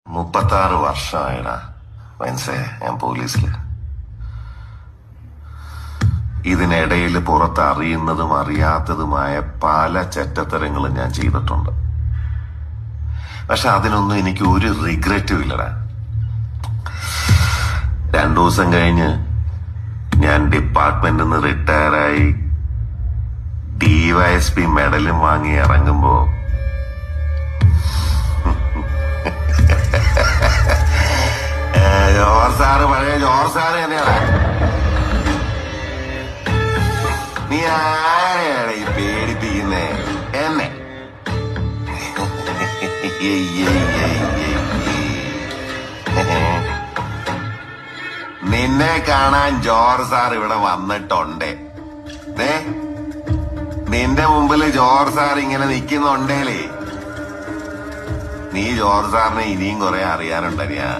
36 വർഷമായിടാ മനസ്സേ ഞാൻ പോലീസില്. ഇതിനിടയിൽ പുറത്ത് അറിയുന്നതും അറിയാത്തതുമായ പല ചെറ്റത്തരങ്ങളും ഞാൻ ചെയ്തിട്ടുണ്ട്. പക്ഷെ അതിനൊന്നും എനിക്ക് ഒരു റിഗ്രറ്റും ഇല്ലടാ. 2 ദിവസം കഴിഞ്ഞ് ഞാൻ ഡിപ്പാർട്ട്മെന്റിൽ നിന്ന് റിട്ടയറായി DYSP മെഡലും വാങ്ങി ഇറങ്ങുമ്പോ പഴയ ജോർ സാറ് തന്നെയാണ്. നീ ആരെയാണ് ഈ പേടിപ്പിക്കുന്നേ എന്നെ? നിന്നെ കാണാൻ ജോർ സാർ ഇവിടെ വന്നിട്ടുണ്ട്. നിന്റെ മുമ്പില് ജോർ സാർ ഇങ്ങനെ നിക്കുന്നുണ്ടേലേ നീ ജോർ സാറിനെ ഇനിയും കുറെ അറിയാനുണ്ടനിയാ.